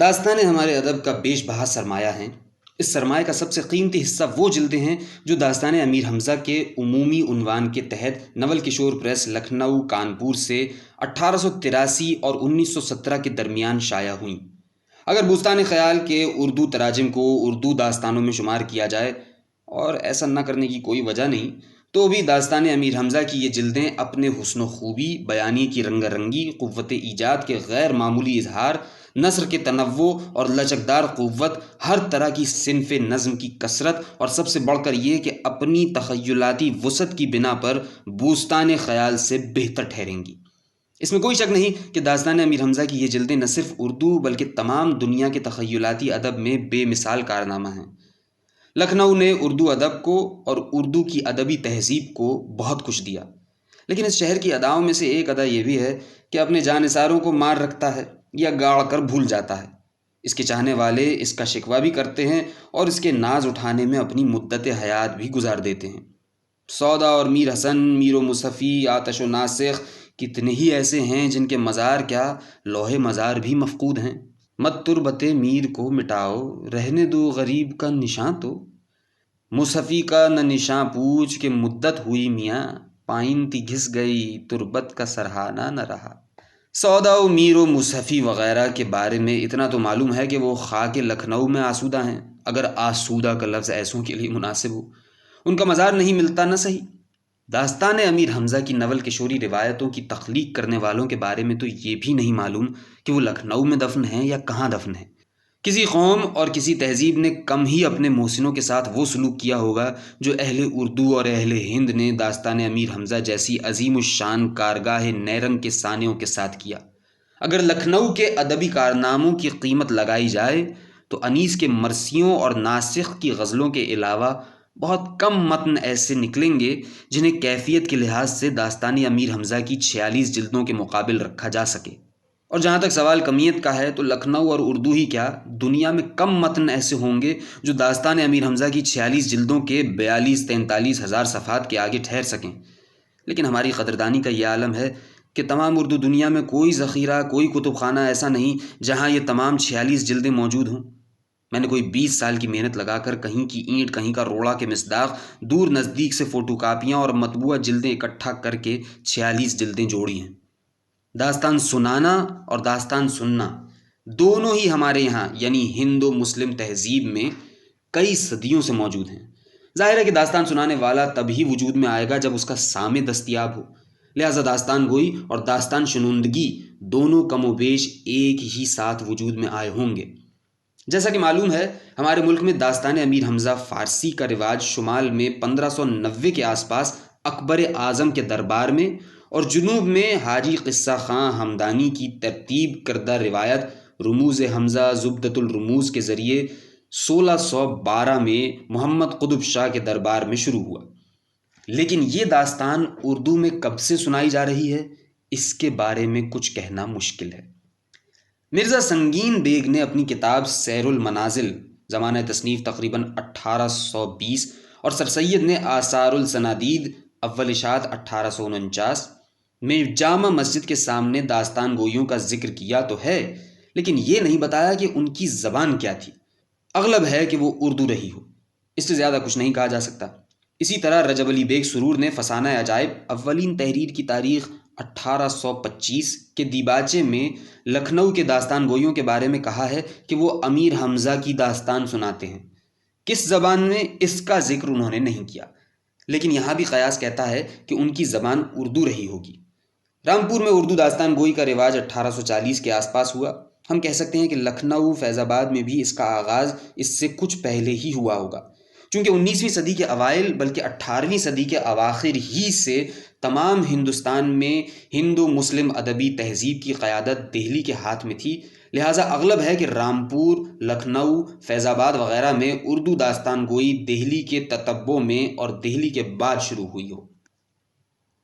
داستانیں ہمارے ادب کا بیش بہا سرمایہ ہیں۔ اس سرمایہ کا سب سے قیمتی حصہ وہ جلدیں ہیں جو داستان امیر حمزہ کے عمومی عنوان کے تحت نول کشور پریس لکھنؤ کانپور سے 1883 اور 1917 کے درمیان شائع ہوئیں۔ اگر بستان خیال کے اردو تراجم کو اردو داستانوں میں شمار کیا جائے، اور ایسا نہ کرنے کی کوئی وجہ نہیں، تو بھی داستان امیر حمزہ کی یہ جلدیں اپنے حسن و خوبی، بیانی کی رنگا رنگی، قوت ایجاد کے غیر معمولی اظہار، نثر کے تنوع اور لچکدار قوت، ہر طرح کی صنف نظم کی کثرت، اور سب سے بڑھ کر یہ کہ اپنی تخیلاتی وسعت کی بنا پر بوستان خیال سے بہتر ٹھہریں گی۔ اس میں کوئی شک نہیں کہ داستان امیر حمزہ کی یہ جلدیں نہ صرف اردو بلکہ تمام دنیا کے تخیلاتی ادب میں بے مثال کارنامہ ہیں۔ لکھنؤ نے اردو ادب کو اور اردو کی ادبی تہذیب کو بہت کچھ دیا، لیکن اس شہر کی اداؤں میں سے ایک ادا یہ بھی ہے کہ اپنے جانثاروں کو مار رکھتا ہے یا گاڑ کر بھول جاتا ہے۔ اس کے چاہنے والے اس کا شکوہ بھی کرتے ہیں اور اس کے ناز اٹھانے میں اپنی مدت حیات بھی گزار دیتے ہیں۔ سودا اور میر حسن، میر و مصطفی، آتش و ناسخ، کتنے ہی ایسے ہیں جن کے مزار کیا لوح مزار بھی مفقود ہیں۔ مت تربت میر کو مٹاؤ، رہنے دو غریب کا نشاں تو، مصحفی کا نہ نشاں پوچھ کہ مدت ہوئی میاں، پائنتی گھس گئی تربت کا سرہانہ نہ رہا۔ سودا و میر و مصحفی وغیرہ کے بارے میں اتنا تو معلوم ہے کہ وہ خاک لکھنؤ میں آسودہ ہیں، اگر آسودہ کا لفظ ایسوں کے لیے مناسب ہو۔ ان کا مزار نہیں ملتا نہ صحیح۔ داستان امیر حمزہ کی نول کشوری روایتوں کی تخلیق کرنے والوں کے بارے میں تو یہ بھی نہیں معلوم کہ وہ لکھنؤ میں دفن ہیں یا کہاں دفن ہیں۔ کسی قوم اور کسی تہذیب نے کم ہی اپنے محسنوں کے ساتھ وہ سلوک کیا ہوگا جو اہل اردو اور اہل ہند نے داستان امیر حمزہ جیسی عظیم الشان کارگاہ نیرنگ کے سانحوں کے ساتھ کیا۔ اگر لکھنؤ کے ادبی کارناموں کی قیمت لگائی جائے تو انیس کے مرثیوں اور ناسخ کی غزلوں کے علاوہ بہت کم متن ایسے نکلیں گے جنہیں کیفیت کے لحاظ سے داستان امیر حمزہ کی 46 جلدوں کے مقابل رکھا جا سکے۔ اور جہاں تک سوال کمیت کا ہے تو لکھنؤ اور اردو ہی کیا، دنیا میں کم متن ایسے ہوں گے جو داستان امیر حمزہ کی 46 جلدوں کے 42-43 ہزار صفحات کے آگے ٹھہر سکیں۔ لیکن ہماری قدردانی کا یہ عالم ہے کہ تمام اردو دنیا میں کوئی ذخیرہ، کوئی کتب خانہ ایسا نہیں جہاں یہ تمام 46 جلدیں موجود ہوں۔ میں نے کوئی 20 سال کی محنت لگا کر کہیں کی اینٹ کہیں کا روڑا کے مصداق دور نزدیک سے فوٹو کاپیاں اور مطبوعہ جلدیں اکٹھا کر کے 46 جلدیں جوڑی ہیں۔ داستان سنانا اور داستان سننا دونوں ہی ہمارے یہاں یعنی ہند و مسلم تہذیب میں کئی صدیوں سے موجود ہیں۔ ظاہر ہے کہ داستان سنانے والا تبھی وجود میں آئے گا جب اس کا سامع دستیاب ہو، لہذا داستان گوئی اور داستان شنودگی دونوں کم و بیش ایک ہی ساتھ وجود میں آئے ہوں گے۔ جیسا کہ معلوم ہے ہمارے ملک میں داستان امیر حمزہ فارسی کا رواج شمال میں 1590 کے آس پاس اکبر اعظم کے دربار میں، اور جنوب میں حاجی قصہ خاں ہمدانی کی ترتیب کردہ روایت رموز حمزہ زبدۃ الرموز کے ذریعے 1612 میں محمد قطب شاہ کے دربار میں شروع ہوا۔ لیکن یہ داستان اردو میں کب سے سنائی جا رہی ہے، اس کے بارے میں کچھ کہنا مشکل ہے۔ مرزا سنگین بیگ نے اپنی کتاب سیر المنازل، زمانہ تصنیف تقریباً 1820، اور سر سید نے آثار السنادید، اول اشاعت 1849 میں جامع مسجد کے سامنے داستان گوئیوں کا ذکر کیا تو ہے، لیکن یہ نہیں بتایا کہ ان کی زبان کیا تھی۔ اغلب ہے کہ وہ اردو رہی ہو، اس سے زیادہ کچھ نہیں کہا جا سکتا۔ اسی طرح رجب علی بیگ سرور نے فسانہ عجائب اولین تحریر کی تاریخ 1825 کے دیباچے میں لکھنؤ کے داستان گوئیوں کے بارے میں کہا ہے کہ وہ امیر حمزہ کی داستان سناتے ہیں۔ کس زبان میں، اس کا ذکر انہوں نے نہیں کیا، لیکن یہاں بھی قیاس کہتا ہے کہ ان کی زبان اردو رہی ہوگی۔ رامپور میں اردو داستان گوئی کا رواج 1840 کے آس پاس ہوا۔ ہم کہہ سکتے ہیں کہ لکھنؤ، فیض آباد میں بھی اس کا آغاز اس سے کچھ پہلے ہی ہوا ہوگا، چونکہ 19ویں صدی کے اوائل بلکہ 18ویں صدی کے اواخر ہی سے تمام ہندوستان میں ہندو مسلم ادبی تہذیب کی قیادت دہلی کے ہاتھ میں تھی، لہٰذا اغلب ہے کہ رامپور، لکھنؤ، فیض آباد وغیرہ میں اردو داستان گوئی دہلی کے تتبع میں اور دہلی کے بعد شروع ہوئی ہو۔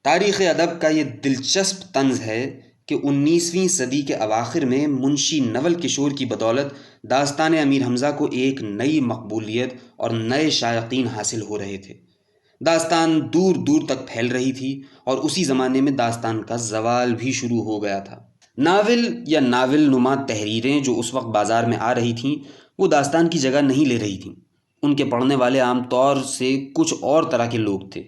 تاریخ ادب کا یہ دلچسپ طنز ہے کہ 19ویں صدی کے اواخر میں منشی نول کشور کی بدولت داستان امیر حمزہ کو ایک نئی مقبولیت اور نئے شائقین حاصل ہو رہے تھے۔ داستان دور دور تک پھیل رہی تھی اور اسی زمانے میں داستان کا زوال بھی شروع ہو گیا تھا۔ ناول یا ناول نما تحریریں جو اس وقت بازار میں آ رہی تھیں وہ داستان کی جگہ نہیں لے رہی تھیں۔ ان کے پڑھنے والے عام طور سے کچھ اور طرح کے لوگ تھے۔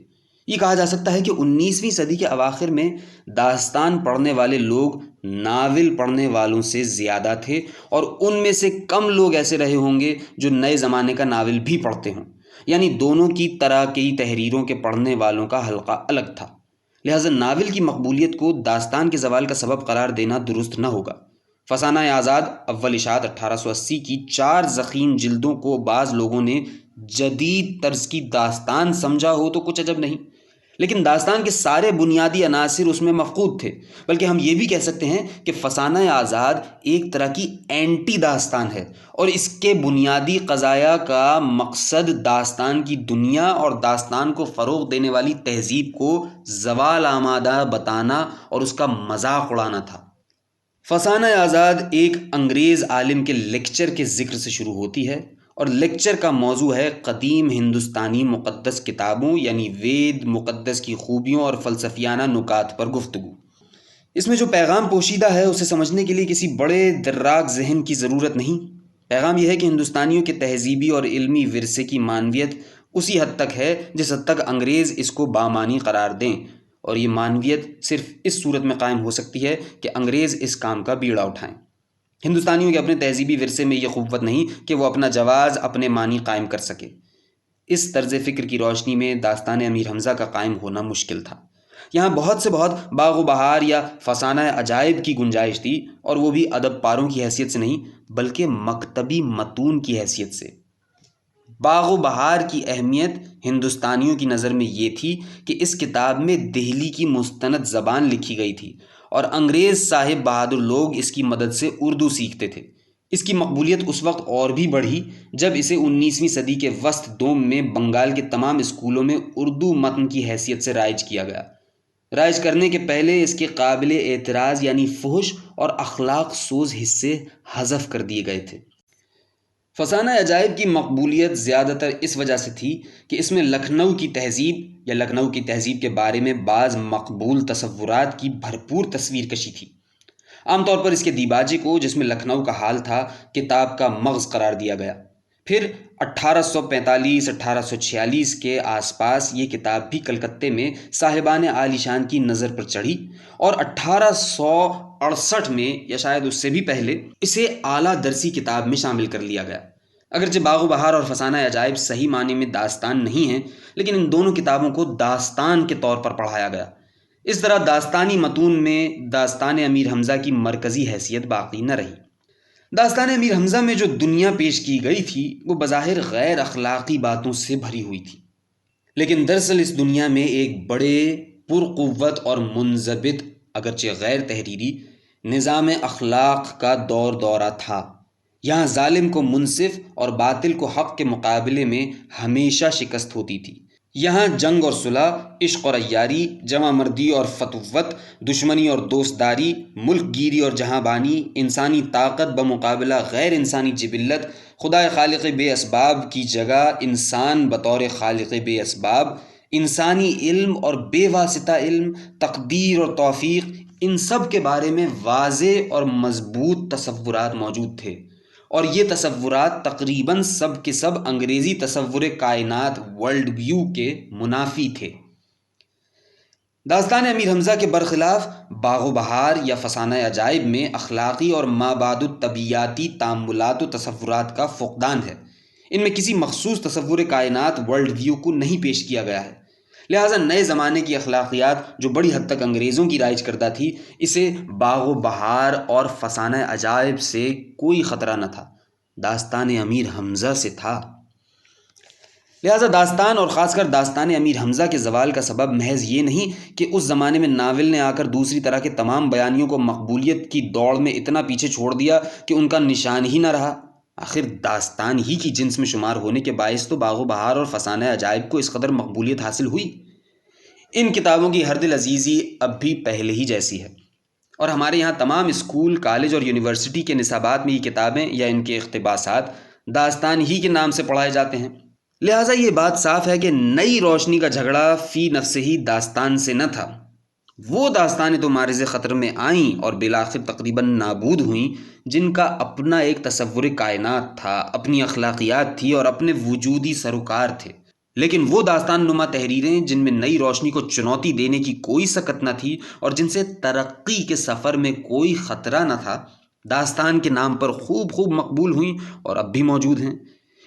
یہ کہا جا سکتا ہے کہ 19ویں صدی کے اواخر میں داستان پڑھنے والے لوگ ناول پڑھنے والوں سے زیادہ تھے، اور ان میں سے کم لوگ ایسے رہے ہوں گے جو نئے زمانے کا ناول بھی پڑھتے ہوں، یعنی دونوں کی طرح کی تحریروں کے پڑھنے والوں کا حلقہ الگ تھا۔ لہٰذا ناول کی مقبولیت کو داستان کے زوال کا سبب قرار دینا درست نہ ہوگا۔ فسانہ آزاد اول اشاعت 1880 کی 4 ضخیم جلدوں کو بعض لوگوں نے جدید طرز کی داستان سمجھا ہو تو کچھ عجب نہیں، لیکن داستان کے سارے بنیادی عناصر اس میں مفقود تھے۔ بلکہ ہم یہ بھی کہہ سکتے ہیں کہ فسانہ آزاد ایک طرح کی اینٹی داستان ہے، اور اس کے بنیادی قضایا کا مقصد داستان کی دنیا اور داستان کو فروغ دینے والی تہذیب کو زوال آمادہ بتانا اور اس کا مذاق اڑانا تھا۔ فسانہ آزاد ایک انگریز عالم کے لیکچر کے ذکر سے شروع ہوتی ہے، اور لیکچر کا موضوع ہے قدیم ہندوستانی مقدس کتابوں یعنی وید مقدس کی خوبیوں اور فلسفیانہ نکات پر گفتگو۔ اس میں جو پیغام پوشیدہ ہے اسے سمجھنے کے لیے کسی بڑے دراک ذہن کی ضرورت نہیں۔ پیغام یہ ہے کہ ہندوستانیوں کے تہذیبی اور علمی ورثے کی معنویت اسی حد تک ہے جس حد تک انگریز اس کو بامانی قرار دیں، اور یہ معنویت صرف اس صورت میں قائم ہو سکتی ہے کہ انگریز اس کام کا بیڑا اٹھائیں۔ ہندوستانیوں کے اپنے تہذیبی ورثے میں یہ قوت نہیں کہ وہ اپنا جواز اپنے معنی قائم کر سکے۔ اس طرز فکر کی روشنی میں داستان امیر حمزہ کا قائم ہونا مشکل تھا۔ یہاں بہت سے بہت باغ و بہار یا فسانہ عجائب کی گنجائش تھی، اور وہ بھی ادب پاروں کی حیثیت سے نہیں بلکہ مکتبی متون کی حیثیت سے۔ باغ و بہار کی اہمیت ہندوستانیوں کی نظر میں یہ تھی کہ اس کتاب میں دہلی کی مستند زبان لکھی گئی تھی، اور انگریز صاحب بہادر لوگ اس کی مدد سے اردو سیکھتے تھے۔ اس کی مقبولیت اس وقت اور بھی بڑھی جب اسے 19ویں صدی کے وسط دوم میں بنگال کے تمام اسکولوں میں اردو متن کی حیثیت سے رائج کیا گیا۔ رائج کرنے کے پہلے اس کے قابل اعتراض یعنی فحش اور اخلاق سوز حصے حذف کر دیے گئے تھے۔ فسانہ عجائب کی مقبولیت زیادہ تر اس وجہ سے تھی کہ اس میں لکھنؤ کی تہذیب یا لکھنؤ کی تہذیب کے بارے میں بعض مقبول تصورات کی بھرپور تصویر کشی تھی۔ عام طور پر اس کے دیباجے کو، جس میں لکھنؤ کا حال تھا، کتاب کا مغز قرار دیا گیا۔ پھر 1845-1846 کے آس پاس یہ کتاب بھی کلکتے میں صاحبان عالی شان کی نظر پر چڑھی، اور 1868 میں یا شاید اس سے بھی پہلے اسے اعلیٰ درسی کتاب میں شامل کر لیا گیا۔ اگرچہ باغ و بہار اور فسانہ عجائب صحیح معنی میں داستان نہیں ہیں، لیکن ان دونوں کتابوں کو داستان کے طور پر پڑھایا گیا۔ اس طرح داستانی متون میں داستان امیر حمزہ کی مرکزی حیثیت باقی نہ رہی۔ داستان امیر حمزہ میں جو دنیا پیش کی گئی تھی وہ بظاہر غیر اخلاقی باتوں سے بھری ہوئی تھی، لیکن دراصل اس دنیا میں ایک بڑے پرقوت اور منضبط اگرچہ غیر تحریری نظام اخلاق کا دورہ تھا۔ یہاں ظالم کو منصف اور باطل کو حق کے مقابلے میں ہمیشہ شکست ہوتی تھی۔ یہاں جنگ اور صلح، عشق اور عیاری، جمع مردی اور فتوت، دشمنی اور دوستداری، ملک گیری اور جہاں بانی، انسانی طاقت بمقابلہ غیر انسانی جبلت، خدا خالق بے اسباب کی جگہ انسان بطور خالق بے اسباب، انسانی علم اور بے واسطہ علم، تقدیر اور توفیق، ان سب کے بارے میں واضح اور مضبوط تصورات موجود تھے، اور یہ تصورات تقریباً سب کے سب انگریزی تصور کائنات ورلڈ ویو کے منافی تھے۔ داستان امیر حمزہ کے برخلاف باغ و بہار یا فسانہ عجائب میں اخلاقی اور مابعد الطبیعیاتی تأملات و تصورات کا فقدان ہے۔ ان میں کسی مخصوص تصور کائنات ورلڈ ویو کو نہیں پیش کیا گیا ہے، لہٰذا نئے زمانے کی اخلاقیات جو بڑی حد تک انگریزوں کی رائج کردہ تھی، اسے باغ و بہار اور فسانہ عجائب سے کوئی خطرہ نہ تھا، داستان امیر حمزہ سے تھا۔ لہٰذا داستان اور خاص کر داستان امیر حمزہ کے زوال کا سبب محض یہ نہیں کہ اس زمانے میں ناول نے آ کر دوسری طرح کے تمام بیانیوں کو مقبولیت کی دوڑ میں اتنا پیچھے چھوڑ دیا کہ ان کا نشان ہی نہ رہا۔ آخر داستان ہی کی جنس میں شمار ہونے کے باعث تو باغ و بہار اور فسانہ عجائب کو اس قدر مقبولیت حاصل ہوئی۔ ان کتابوں کی ہر دل عزیزی اب بھی پہلے ہی جیسی ہے، اور ہمارے یہاں تمام اسکول، کالج اور یونیورسٹی کے نصابات میں یہ کتابیں یا ان کے اقتباسات داستان ہی کے نام سے پڑھائے جاتے ہیں۔ لہٰذا یہ بات صاف ہے کہ نئی روشنی کا جھگڑا فی نفس ہی داستان سے نہ تھا، وہ داستانیں تو معرض خطر میں آئیں اور بالآخر تقریباً نابود ہوئیں جن کا اپنا ایک تصور کائنات تھا، اپنی اخلاقیات تھی اور اپنے وجودی سروکار تھے۔ لیکن وہ داستان نما تحریریں جن میں نئی روشنی کو چنوتی دینے کی کوئی سکت نہ تھی اور جن سے ترقی کے سفر میں کوئی خطرہ نہ تھا، داستان کے نام پر خوب خوب مقبول ہوئیں اور اب بھی موجود ہیں۔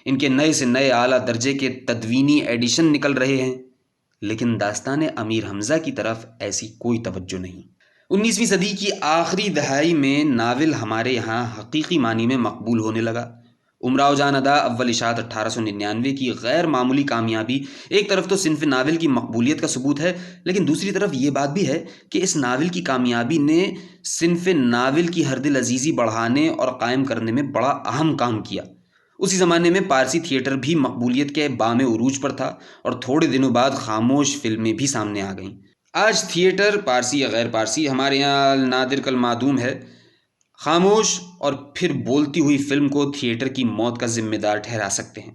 ان کے نئے سے نئے اعلیٰ درجے کے تدوینی ایڈیشن نکل رہے ہیں، لیکن داستان امیر حمزہ کی طرف ایسی کوئی توجہ نہیں۔ 19ویں صدی کی آخری دہائی میں ناول ہمارے یہاں حقیقی معنی میں مقبول ہونے لگا۔ امراؤ جان ادا اول اشاعت 1899 کی غیر معمولی کامیابی ایک طرف تو صنف ناول کی مقبولیت کا ثبوت ہے، لیکن دوسری طرف یہ بات بھی ہے کہ اس ناول کی کامیابی نے صنف ناول کی ہر دل عزیزی بڑھانے اور قائم کرنے میں بڑا اہم کام کیا۔ اسی زمانے میں پارسی تھیٹر بھی مقبولیت کے بام عروج پر تھا اور تھوڑے دنوں بعد خاموش فلمیں بھی سامنے آ گئیں۔ آج تھیٹر، پارسی یا غیر پارسی، ہمارے یہاں نادر کل معدوم ہے۔ خاموش اور پھر بولتی ہوئی فلم کو تھیٹر کی موت کا ذمہ دار ٹھہرا سکتے ہیں،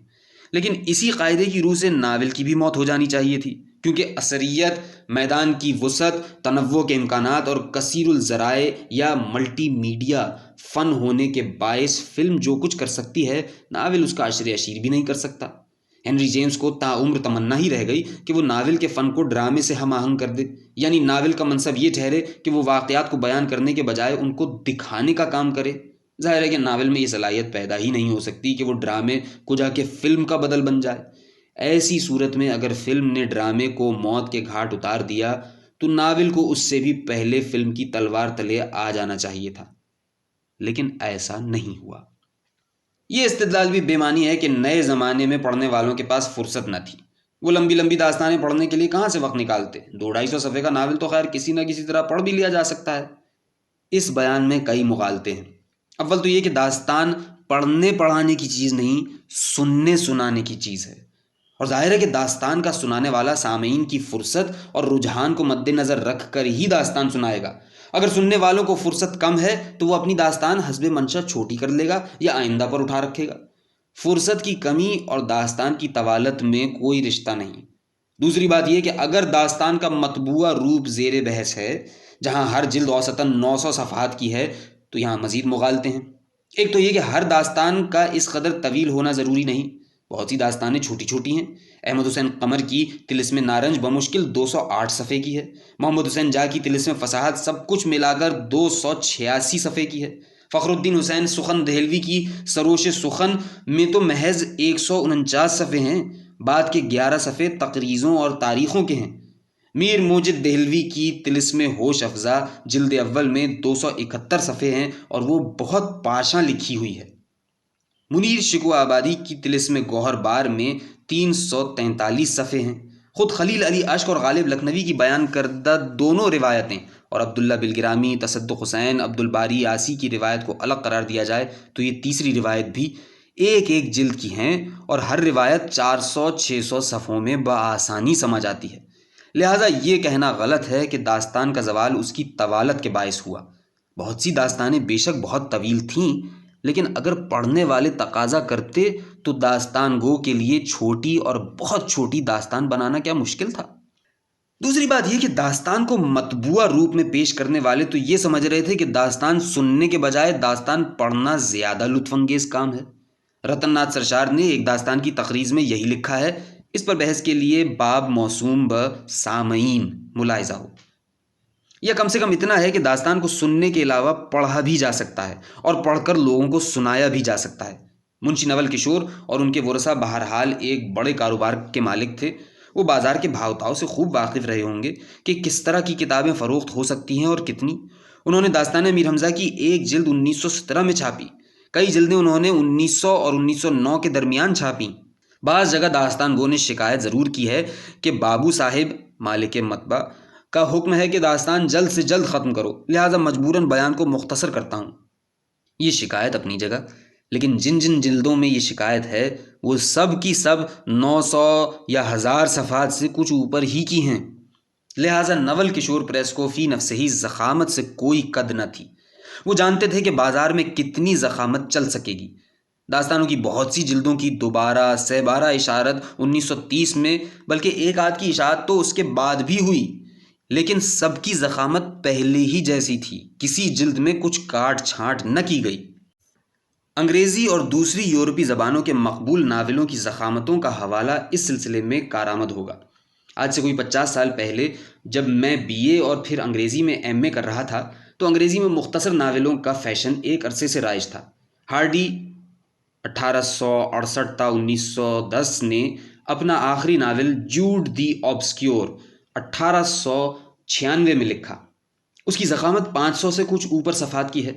لیکن اسی قاعدے کی روح سے ناول کی بھی موت ہو جانی چاہیے تھی، کیونکہ اثریت، میدان کی وسعت، تنوع کے امکانات اور کثیر الذرائع یا ملٹی میڈیا فن ہونے کے باعث فلم جو کچھ کر سکتی ہے، ناول اس کا عشر اشیر بھی نہیں کر سکتا۔ ہنری جیمز کو تاعمر تمنا ہی رہ گئی کہ وہ ناول کے فن کو ڈرامے سے ہم آہنگ کر دے، یعنی ناول کا منصب یہ ٹھہرے کہ وہ واقعات کو بیان کرنے کے بجائے ان کو دکھانے کا کام کرے۔ ظاہر ہے کہ ناول میں یہ صلاحیت پیدا ہی نہیں ہو سکتی کہ وہ ڈرامے کو جا کے فلم کا بدل بن جائے۔ ایسی صورت میں اگر فلم نے ڈرامے کو موت کے گھاٹ اتار دیا تو ناول کو اس سے بھی پہلے فلم کی تلوار تلے آ جانا چاہیے تھا، لیکن ایسا نہیں ہوا۔ یہ استدلال بھی بے معنی ہے کہ نئے زمانے میں پڑھنے والوں کے پاس فرصت نہ تھی۔ وہ لمبی لمبی داستانیں پڑھنے کے لیے کہاں سے وقت نکالتے؟ 200-250 صفحے کا ناول تو خیر کسی نہ کسی طرح پڑھ بھی لیا جا سکتا ہے۔ اس بیان میں کئی مغالطے ہیں۔ اول تو یہ کہ داستان پڑھنے پڑھانے کی چیز نہیں، سننے سنانے کی چیز ہے، اور ظاہر ہے کہ داستان کا سنانے والا سامعین کی فرصت اور رجحان کو مد نظر رکھ کر ہی داستان سنائے گا۔ اگر سننے والوں کو فرصت کم ہے تو وہ اپنی داستان حسب منشا چھوٹی کر لے گا یا آئندہ پر اٹھا رکھے گا۔ فرصت کی کمی اور داستان کی طوالت میں کوئی رشتہ نہیں۔ دوسری بات یہ کہ اگر داستان کا مطبوعہ روپ زیر بحث ہے، جہاں ہر جلد اوسطاً 900 صفحات کی ہے، تو یہاں مزید مغالطے ہیں۔ ایک تو یہ کہ ہر داستان کا اس قدر طویل ہونا ضروری نہیں، بہت سی داستانیں چھوٹی چھوٹی ہیں۔ احمد حسین قمر کی طلسم نارنج بمشکل 208 صفحے کی ہے۔ محمد حسین جا کی طلسم فصاحت سب کچھ ملا کر 286 صفحے کی ہے۔ فخر الدین حسین سخن دہلوی کی سروش سخن میں تو محض 149 صفحے ہیں، بعد کے 11 صفحے تقریضوں اور تاریخوں کے ہیں۔ میر موجد دہلوی کی طلسم ہوش افزا جلد اول میں 271 صفحے ہیں اور وہ بہت پاشاں لکھی ہوئی ہے۔ منیر شکوہ آبادی کی طلسم گوہر بار میں 343 صفحے ہیں۔ خود خلیل علی اشک اور غالب لکھنوی کی بیان کردہ دونوں روایتیں اور عبداللہ بلگرامی، تصدق حسین، عبدالباری عاصی کی روایت کو الگ قرار دیا جائے تو یہ تیسری روایت بھی ایک ایک جلد کی ہیں اور ہر روایت 400-600 صفحوں میں بآسانی سمجھ آتی ہے۔ لہٰذا یہ کہنا غلط ہے کہ داستان کا زوال اس کی طوالت کے باعث ہوا۔ بہت سی داستانیں بے شک بہت طویل تھیں، لیکن اگر پڑھنے والے تقاضا کرتے تو داستان گو کے لیے چھوٹی اور بہت چھوٹی داستان بنانا کیا مشکل تھا؟ دوسری بات یہ کہ داستان کو مطبوعہ روپ میں پیش کرنے والے تو یہ سمجھ رہے تھے کہ داستان سننے کے بجائے داستان پڑھنا زیادہ لطف انگیز کام ہے۔ رتن ناتھ سرشار نے ایک داستان کی تقریض میں یہی لکھا ہے۔ اس پر بحث کے لیے باب موسوم سامعین ملاحظہ ہو، یا کم سے کم اتنا ہے کہ داستان کو سننے کے علاوہ پڑھا بھی جا سکتا ہے اور پڑھ کر لوگوں کو سنایا بھی جا سکتا ہے۔ منشی نول کشور اور ان کے ورثہ بہرحال ایک بڑے کاروبار کے مالک تھے۔ وہ بازار کے بھاؤ تاؤ سے خوب واقف رہے ہوں گے کہ کس طرح کی کتابیں فروخت ہو سکتی ہیں اور کتنی۔ انہوں نے داستان امیر حمزہ کی ایک جلد 1917 میں چھاپی، کئی جلدیں انہوں نے 1900 اور 1909 کے درمیان چھاپیں۔ بعض جگہ داستان گو نے شکایت ضرور کی ہے کہ بابو صاحب مالک مطبع کا حکم ہے کہ داستان جلد سے جلد ختم کرو، لہٰذا مجبوراً بیان کو مختصر کرتا ہوں۔ یہ شکایت اپنی جگہ، لیکن جن جن جلدوں میں یہ شکایت ہے وہ سب کی سب 900 یا 1000 صفحات سے کچھ اوپر ہی کی ہیں، لہٰذا نول کشور پریس کو فی نفسہ ہی ضخامت سے کوئی قد نہ تھی۔ وہ جانتے تھے کہ بازار میں کتنی ضخامت چل سکے گی۔ داستانوں کی بہت سی جلدوں کی دوبارہ سہ بارہ اشاعت 1930 میں، بلکہ ایک آدھ کی اشاعت تو اس کے بعد بھی ہوئی، لیکن سب کی ضخامت پہلے ہی جیسی تھی، کسی جلد میں کچھ کاٹ چھانٹ نہ کی گئی۔ انگریزی اور دوسری یورپی زبانوں کے مقبول ناولوں کی ضخامتوں کا حوالہ اس سلسلے میں کارآمد ہوگا۔ آج سے کوئی 50 سال پہلے جب میں BA اور پھر انگریزی میں MA کر رہا تھا تو انگریزی میں مختصر ناولوں کا فیشن ایک عرصے سے رائج تھا۔ ہارڈی 1868 تا 1910 نے اپنا آخری ناول جوڈ دی آبسکیور 1896 میں لکھا۔ اس کی ضخامت 500 سے کچھ اوپر صفحات کی ہے۔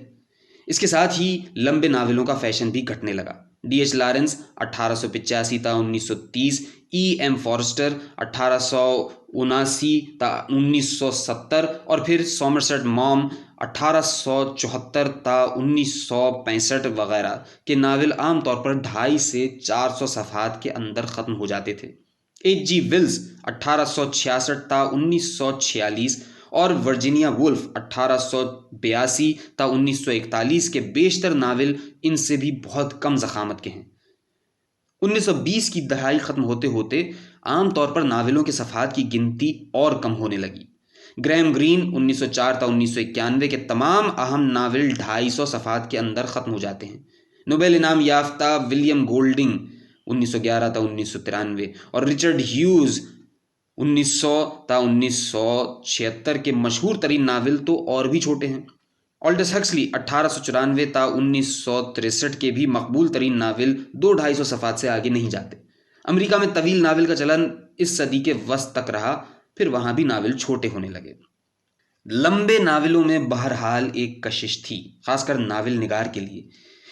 اس کے ساتھ ہی لمبے ناولوں کا فیشن بھی گھٹنے لگا۔ DH لارنس 1885 تا 1930، EM فورسٹر 1879 تا 1970 اور پھر سومرسیٹ موم 1874 تا 1965 وغیرہ کے ناول عام طور پر 250 سے 400 صفحات کے اندر ختم ہو جاتے تھے۔ H.G. ویلز 1866 تا 1946 اور ورجینیا وولف 1882 تا 1941 کے بیشتر ناول ان سے بھی بہت کم ضخامت کے ہیں۔ 1920 کی دہائی ختم ہوتے ہوتے عام طور پر ناولوں کے صفحات کی گنتی اور کم ہونے لگی۔ گریم گرین 1904 تا 1991 کے تمام اہم ناول 250 صفحات کے اندر ختم ہو جاتے ہیں۔ نوبل انعام یافتہ ولیم گولڈنگ 1911 تا 1993 اور رچرڈ ہیوز 1900 تا 1976 کے مشہور ترین ناول تو اور بھی چھوٹے ہیں۔ آلڈس ہکسلی 1894 تا 1963 کے بھی مقبول ترین ناول 200-250 صفحات سے آگے نہیں جاتے۔ امریکہ میں طویل ناول کا چلن اس صدی کے وسط تک رہا، پھر وہاں بھی ناول چھوٹے ہونے لگے۔ لمبے ناولوں میں بہرحال ایک کشش تھی، خاص کر ناول نگار کے لیے۔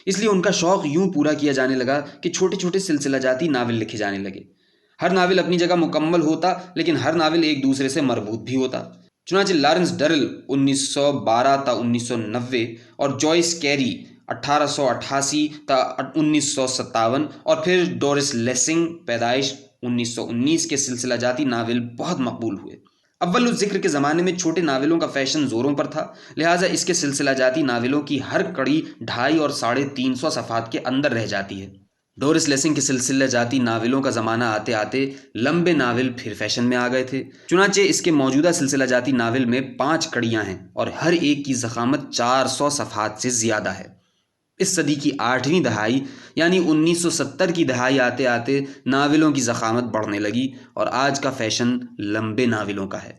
اس لیے ان کا شوق یوں پورا کیا جانے لگا کہ چھوٹے چھوٹے سلسلہ جاتی ناول لکھے جانے لگے۔ ہر ناول اپنی جگہ مکمل ہوتا، لیکن ہر ناول ایک دوسرے سے مربوط بھی ہوتا۔ چنانچہ لارنس ڈرل 1912 تا 1990 اور جوائس کیری 1888 تا 1957 اور پھر ڈورس لیسنگ پیدائش 1919 کے سلسلہ جاتی ناول بہت مقبول ہوئے۔ اول الذکر کے زمانے میں چھوٹے ناولوں کا فیشن زوروں پر تھا، لہٰذا اس کے سلسلہ جاتی ناولوں کی ہر کڑی 250 اور 350 صفحات کے اندر رہ جاتی ہے۔ ڈورس لیسنگ کے سلسلہ جاتی ناولوں کا زمانہ آتے آتے لمبے ناول پھر فیشن میں آ گئے تھے۔ چنانچہ اس کے موجودہ سلسلہ جاتی ناول میں 5 کڑیاں ہیں اور ہر ایک کی ضخامت 400 صفحات سے زیادہ ہے۔ اس صدی کی 8ویں دہائی یعنی 1970 کی دہائی آتے آتے ناولوں کی ضخامت بڑھنے لگی اور آج کا فیشن لمبے ناولوں کا ہے۔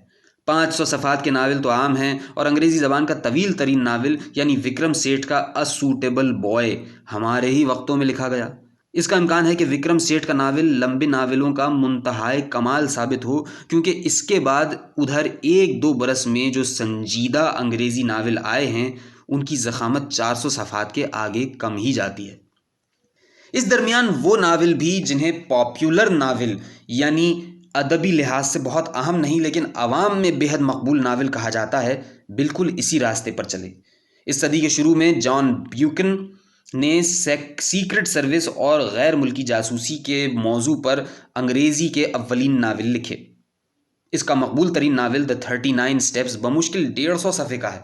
500 صفحات کے ناول تو عام ہیں اور انگریزی زبان کا طویل ترین ناول یعنی وکرم سیٹھ کا اے سوٹیبل بوائے ہمارے ہی وقتوں میں لکھا گیا۔ اس کا امکان ہے کہ وکرم سیٹھ کا ناول لمبے ناولوں کا منتہائے کمال ثابت ہو، کیونکہ اس کے بعد ادھر 1-2 برس میں جو سنجیدہ انگریزی ناول آئے ہیں ان کی ضخامت 400 صفحات کے آگے کم ہی جاتی ہے۔ اس درمیان وہ ناول بھی جنہیں پاپولر ناول یعنی ادبی لحاظ سے بہت اہم نہیں لیکن عوام میں بے حد مقبول ناول کہا جاتا ہے، بالکل اسی راستے پر چلے۔ اس صدی کے شروع میں جان بیوکن نے سیکرٹ سروس اور غیر ملکی جاسوسی کے موضوع پر انگریزی کے اولین ناول لکھے۔ اس کا مقبول ترین ناول The 39 Steps بمشکل 150 صفحے کا ہے۔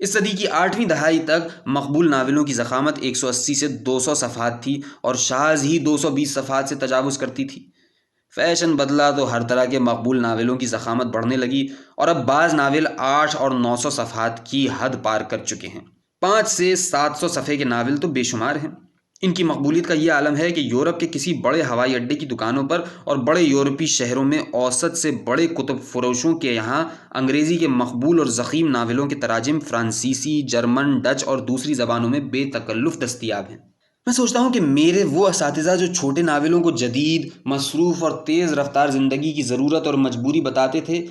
اس صدی کی 8ویں دہائی تک مقبول ناولوں کی ضخامت 180 سے 200 صفحات تھی اور شاذ ہی 220 صفحات سے تجاوز کرتی تھی۔ فیشن بدلا تو ہر طرح کے مقبول ناولوں کی ضخامت بڑھنے لگی اور اب بعض ناول 800 اور 900 صفحات کی حد پار کر چکے ہیں۔ 500 سے 700 صفحے کے ناول تو بے شمار ہیں۔ ان کی مقبولیت کا یہ عالم ہے کہ یورپ کے کسی بڑے ہوائی اڈے کی دکانوں پر اور بڑے یورپی شہروں میں اوسط سے بڑے کتب فروشوں کے یہاں انگریزی کے مقبول اور ضخیم ناولوں کے تراجم فرانسیسی، جرمن، ڈچ اور دوسری زبانوں میں بے تکلف دستیاب ہیں۔ میں سوچتا ہوں کہ میرے وہ اساتذہ جو چھوٹے ناولوں کو جدید، مصروف اور تیز رفتار زندگی کی ضرورت اور مجبوری بتاتے تھے،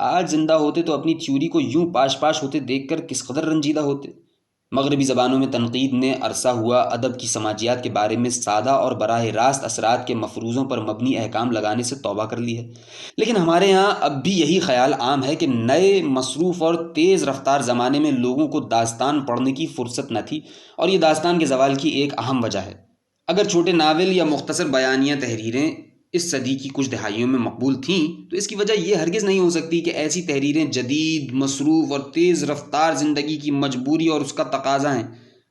آج زندہ ہوتے تو اپنی تھیوری کو یوں پاش پاش ہوتے دیکھ کر کس قدر رنجیدہ ہوتے۔ مغربی زبانوں میں تنقید نے عرصہ ہوا ادب کی سماجیات کے بارے میں سادہ اور براہ راست اثرات کے مفروضوں پر مبنی احکام لگانے سے توبہ کر لی ہے، لیکن ہمارے ہاں اب بھی یہی خیال عام ہے کہ نئے، مصروف اور تیز رفتار زمانے میں لوگوں کو داستان پڑھنے کی فرصت نہ تھی، اور یہ داستان کے زوال کی ایک اہم وجہ ہے۔ اگر چھوٹے ناول یا مختصر بیانیہ تحریریں اس صدی کی کچھ دہائیوں میں مقبول تھیں تو اس کی وجہ یہ ہرگز نہیں ہو سکتی کہ ایسی تحریریں جدید، مصروف اور تیز رفتار زندگی کی مجبوری اور اس کا تقاضا ہیں۔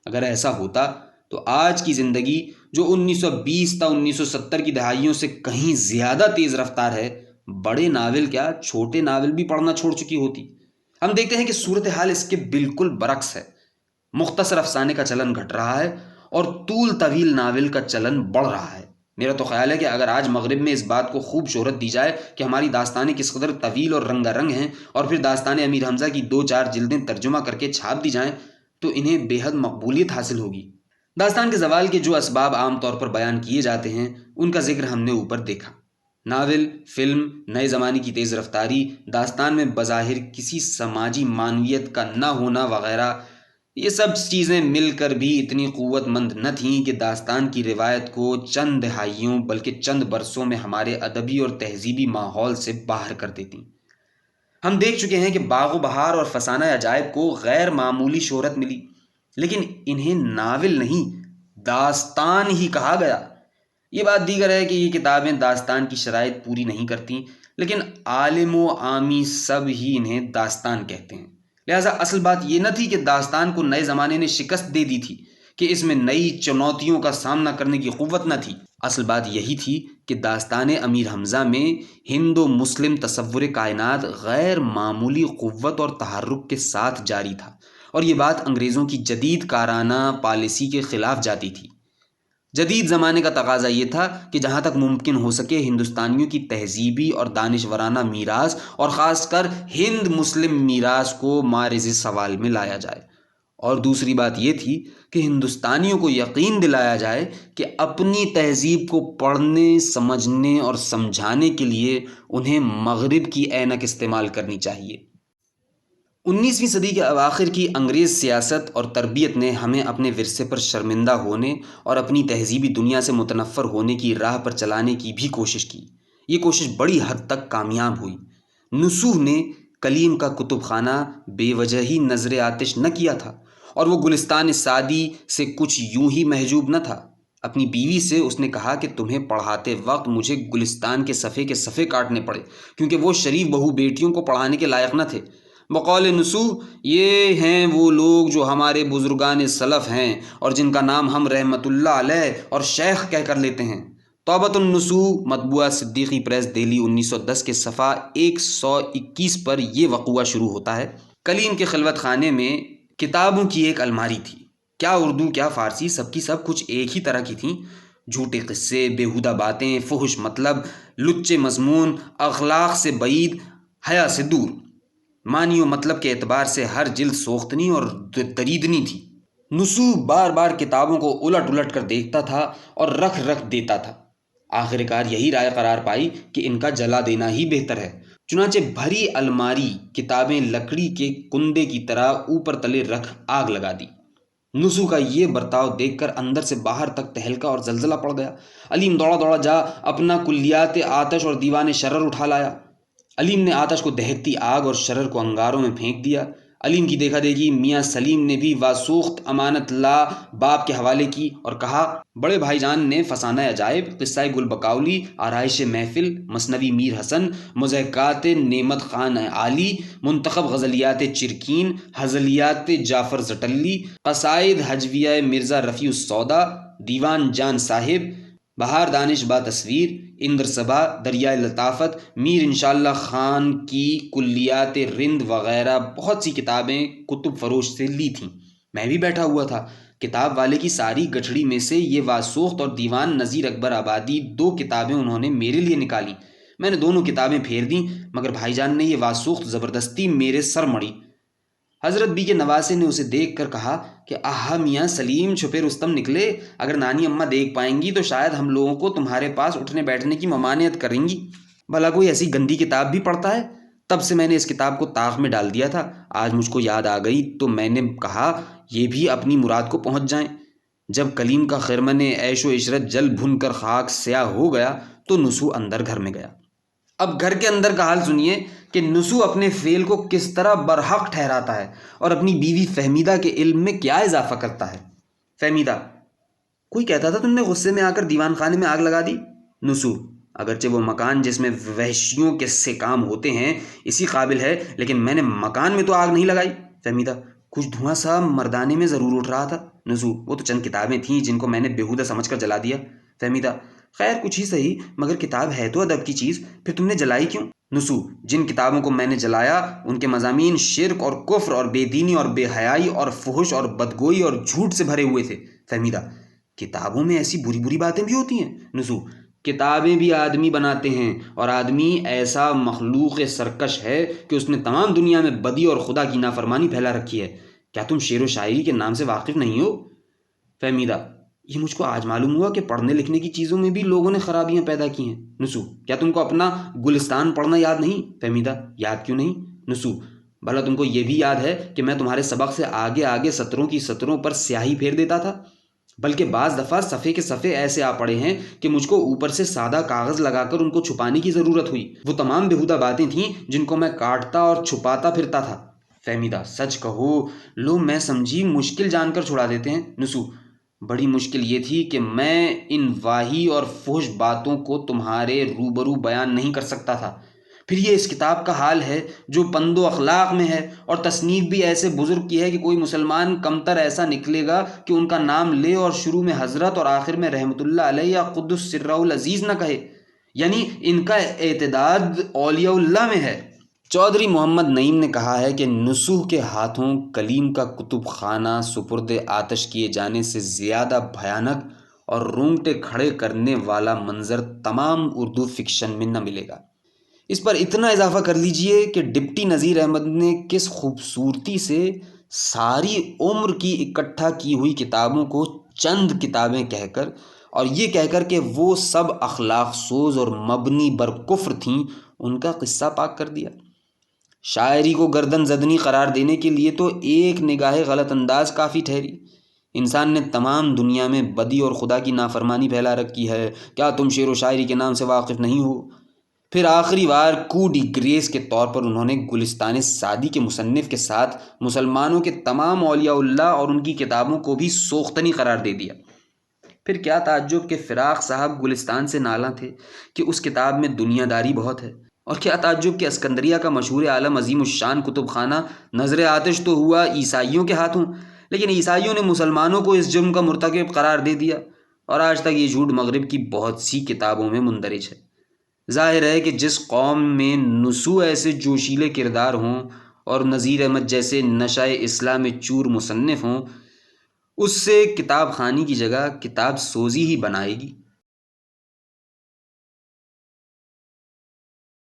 اگر ایسا ہوتا تو آج کی زندگی جو 1920 تا 1970 کی دہائیوں سے کہیں زیادہ تیز رفتار ہے، بڑے ناول کیا چھوٹے ناول بھی پڑھنا چھوڑ چکی ہوتی۔ ہم دیکھتے ہیں کہ صورتحال اس کے بالکل برعکس ہے۔ مختصر افسانے کا چلن گھٹ رہا ہے اور طول طویل ناول کا چلن بڑھ رہا ہے۔ میرا تو خیال ہے کہ اگر آج مغرب میں اس بات کو خوب شہرت دی جائے کہ ہماری داستانیں کس قدر طویل اور رنگا رنگ ہیں، اور پھر داستان امیر حمزہ کی 2-4 جلدیں ترجمہ کر کے چھاپ دی جائیں، تو انہیں بے حد مقبولیت حاصل ہوگی۔ داستان کے زوال کے جو اسباب عام طور پر بیان کیے جاتے ہیں ان کا ذکر ہم نے اوپر دیکھا۔ ناول، فلم، نئے زمانے کی تیز رفتاری، داستان میں بظاہر کسی سماجی معنویت کا نہ ہونا وغیرہ، یہ سب چیزیں مل کر بھی اتنی قوت مند نہ تھیں کہ داستان کی روایت کو چند دہائیوں بلکہ چند برسوں میں ہمارے ادبی اور تہذیبی ماحول سے باہر کر دیتیں۔ ہم دیکھ چکے ہیں کہ باغ و بہار اور فسانہ عجائب کو غیر معمولی شہرت ملی، لیکن انہیں ناول نہیں داستان ہی کہا گیا۔ یہ بات دیگر ہے کہ یہ کتابیں داستان کی شرائط پوری نہیں کرتیں، لیکن عالم و عامی سب ہی انہیں داستان کہتے ہیں۔ لہٰذا اصل بات یہ نہ تھی کہ داستان کو نئے زمانے نے شکست دے دی تھی، کہ اس میں نئی چنوتیوں کا سامنا کرنے کی قوت نہ تھی۔ اصل بات یہی تھی کہ داستان امیر حمزہ میں ہند و مسلم تصور کائنات غیر معمولی قوت اور تحرک کے ساتھ جاری تھا، اور یہ بات انگریزوں کی جدید کارانہ پالیسی کے خلاف جاتی تھی۔ جدید زمانے کا تقاضا یہ تھا کہ جہاں تک ممکن ہو سکے ہندوستانیوں کی تہذیبی اور دانشورانہ میراث، اور خاص کر ہند مسلم میراث کو معرض سوال میں لایا جائے، اور دوسری بات یہ تھی کہ ہندوستانیوں کو یقین دلایا جائے کہ اپنی تہذیب کو پڑھنے، سمجھنے اور سمجھانے کے لیے انہیں مغرب کی اینک استعمال کرنی چاہیے۔ 19ویں صدی کے اواخر کی انگریز سیاست اور تربیت نے ہمیں اپنے ورثے پر شرمندہ ہونے اور اپنی تہذیبی دنیا سے متنفر ہونے کی راہ پر چلانے کی بھی کوشش کی۔ یہ کوشش بڑی حد تک کامیاب ہوئی۔ نصوح نے کلیم کا کتب خانہ بے وجہ ہی نظر آتش نہ کیا تھا، اور وہ گلستان سعدی سے کچھ یوں ہی محجوب نہ تھا۔ اپنی بیوی سے اس نے کہا کہ تمہیں پڑھاتے وقت مجھے گلستان کے صفحے کے صفحے کاٹنے پڑے، کیونکہ وہ شریف بہو بیٹیوں کو پڑھانے کے لائق نہ تھے۔ بقول نصوح یہ ہیں وہ لوگ جو ہمارے بزرگان سلف ہیں اور جن کا نام ہم رحمت اللہ علیہ اور شیخ کہہ کر لیتے ہیں۔ توبۃ النصوح، مطبوعہ صدیقی پریس، دہلی، 1910 کے صفحہ 121 پر یہ وقوعہ شروع ہوتا ہے۔ کلیم کے خلوت خانے میں کتابوں کی ایک الماری تھی۔ کیا اردو کیا فارسی، سب کی سب کچھ ایک ہی طرح کی تھیں۔ جھوٹے قصے، بیہودہ باتیں، فحش مطلب، لچے مضمون، اخلاق سے بعید، حیا سے دور۔ معنی و مطلب کے اعتبار سے ہر جلد سوختنی اور دریدنی تھی۔ نصوح بار بار کتابوں کو الٹ الٹ کر دیکھتا تھا اور رکھ رکھ دیتا تھا۔ آخر کار یہی رائے قرار پائی کہ ان کا جلا دینا ہی بہتر ہے۔ چنانچہ بھری الماری کتابیں لکڑی کے کندے کی طرح اوپر تلے رکھ آگ لگا دی۔ نصوح کا یہ برتاؤ دیکھ کر اندر سے باہر تک تہلکہ اور زلزلہ پڑ گیا۔ علیم دوڑا دوڑا جا اپنا کلیات آتش اور دیوان شرر اٹھا لایا۔ علیم نے آتش کو دہکتی آگ اور شرر کو انگاروں میں پھینک دیا۔ علیم کی دیکھا دیکھی میاں سلیم نے بھی واسوخت امانت لا باپ کے حوالے کی اور کہا، بڑے بھائی جان نے فسانہ عجائب، قصہ گل بکاؤلی، آرائش محفل، مثنوی میر حسن، مضحکات نعمت خان عالی، منتخب غزلیات چرکین، غزلیات جعفر زٹلی، قصائد ہجویہ مرزا رفیع السودا، دیوان جان صاحب، بہار دانش با تصویر، اندر صبا، دریائے لطافت، میر انشاءاللہ خان کی کلیات رند وغیرہ بہت سی کتابیں کتب فروش سے لی تھیں۔ میں بھی بیٹھا ہوا تھا۔ کتاب والے کی ساری گٹھڑی میں سے یہ واسوخت اور دیوان نذیر اکبر آبادی 2 کتابیں انہوں نے میرے لیے نکالی۔ میں نے دونوں کتابیں پھیر دیں، مگر بھائی جان نے یہ واسوخت زبردستی میرے سر مڑی۔ حضرت بی کے نواسے نے اسے دیکھ کر کہا کہ آہا میاں سلیم، چھپے رستم نکلے، اگر نانی اماں دیکھ پائیں گی تو شاید ہم لوگوں کو تمہارے پاس اٹھنے بیٹھنے کی ممانعت کریں گی۔ بھلا کوئی ایسی گندی کتاب بھی پڑھتا ہے؟ تب سے میں نے اس کتاب کو طاق میں ڈال دیا تھا۔ آج مجھ کو یاد آ گئی تو میں نے کہا یہ بھی اپنی مراد کو پہنچ جائیں۔ جب کلیم کا خرمن عیش و عشرت جل بھن کر خاک سیاہ ہو گیا تو نصوح اندر گھر میں گیا۔ اب گھر کے اندر کا حال سنیے کہ نصوح اپنے فعل کو کس طرح برحق ٹھہراتا ہے اور اپنی بیوی فہمیدہ کے علم میں کیا اضافہ کرتا ہے۔ فہمیدہ: کوئی کہتا تھا تم نے غصے میں آ کر دیوان خانے میں آگ لگا دی۔ نصوح: اگرچہ وہ مکان جس میں وحشیوں کے سے کام ہوتے ہیں اسی قابل ہے، لیکن میں نے مکان میں تو آگ نہیں لگائی۔ فہمیدہ: کچھ دھواں سا مردانے میں ضرور اٹھ رہا تھا۔ نصوح: وہ تو چند کتابیں تھیں جن کو میں نے بیہودہ سمجھ کر جلا دیا۔ فہمیدہ: خیر کچھ ہی صحیح، مگر کتاب ہے تو ادب کی چیز، پھر تم نے جلائی کیوں؟ نسو، جن کتابوں کو میں نے جلایا ان کے مضامین شرک اور کفر اور بے دینی اور بے حیائی اور فحش اور بدگوئی اور جھوٹ سے بھرے ہوئے تھے۔ فہمیدہ، کتابوں میں ایسی بری بری باتیں بھی ہوتی ہیں؟ نسو، کتابیں بھی آدمی بناتے ہیں، اور آدمی ایسا مخلوق سرکش ہے کہ اس نے تمام دنیا میں بدی اور خدا کی نافرمانی پھیلا رکھی ہے۔ کیا تم شعر و شاعری کے نام سے واقف نہیں ہو؟ فہمیدہ، یہ مجھ کو آج معلوم ہوا کہ پڑھنے لکھنے کی چیزوں میں بھی لوگوں نے خرابیاں پیدا کی ہیں۔ نسو، کیا تم کو اپنا گلستان پڑھنا یاد نہیں؟ فہمیدہ، یاد کیوں نہیں؟ نسو، بھلا تم کو یہ بھی یاد ہے کہ میں تمہارے سبق سے آگے آگے سطروں کی سطروں پر سیاہی پھیر دیتا تھا، بلکہ بعض دفعہ صفحے کے صفحے ایسے آ پڑے ہیں کہ مجھ کو اوپر سے سادہ کاغذ لگا کر ان کو چھپانے کی ضرورت ہوئی۔ وہ تمام بےہودہ باتیں تھیں جن کو میں کاٹتا اور چھپاتا پھرتا تھا۔ فہمیدہ، سچ کہو، لو میں سمجھی مشکل جان کر چھڑا دیتے ہیں۔ نسو، بڑی مشکل یہ تھی کہ میں ان واہی اور فحش باتوں کو تمہارے روبرو بیان نہیں کر سکتا تھا۔ پھر یہ اس کتاب کا حال ہے جو پند و اخلاق میں ہے، اور تصنیف بھی ایسے بزرگ کی ہے کہ کوئی مسلمان کمتر ایسا نکلے گا کہ ان کا نام لے اور شروع میں حضرت اور آخر میں رحمۃ اللہ علیہ یا قدس سرہ العزیز نہ کہے، یعنی ان کا اعتداد اولیاء اللہ میں ہے۔ چودھری محمد نعیم نے کہا ہے کہ نصوح کے ہاتھوں کلیم کا کتب خانہ سپرد آتش کیے جانے سے زیادہ بھیانک اور رونگٹے کھڑے کرنے والا منظر تمام اردو فکشن میں نہ ملے گا۔ اس پر اتنا اضافہ کر لیجئے کہ ڈپٹی نذیر احمد نے کس خوبصورتی سے ساری عمر کی اکٹھا کی ہوئی کتابوں کو چند کتابیں کہہ کر، اور یہ کہہ کر کہ وہ سب اخلاق سوز اور مبنی بر کفر تھیں، ان کا قصہ پاک کر دیا۔ شاعری کو گردن زدنی قرار دینے کے لیے تو ایک نگاہ غلط انداز کافی ٹھہری۔ انسان نے تمام دنیا میں بدی اور خدا کی نافرمانی پھیلا رکھی ہے، کیا تم شعر و شاعری کے نام سے واقف نہیں ہو؟ پھر آخری بار کو ڈی گریس کے طور پر انہوں نے گلستان سعدی کے مصنف کے ساتھ مسلمانوں کے تمام اولیاء اللہ اور ان کی کتابوں کو بھی سوختنی قرار دے دیا۔ پھر کیا تعجب کہ فراق صاحب گلستان سے نالاں تھے کہ اس کتاب میں دنیا داری بہت ہے، اور کیا تعجب کہ اسکندریہ کا مشہور عالم عظیم الشان کتب خانہ نظر آتش تو ہوا عیسائیوں کے ہاتھوں، لیکن عیسائیوں نے مسلمانوں کو اس جرم کا مرتکب قرار دے دیا، اور آج تک یہ جھوٹ مغرب کی بہت سی کتابوں میں مندرج ہے۔ ظاہر ہے کہ جس قوم میں نسو ایسے جوشیلے کردار ہوں اور نذیر احمد جیسے نشہ اسلام چور مصنف ہوں، اس سے کتاب خانی کی جگہ کتاب سوزی ہی بنائے گی۔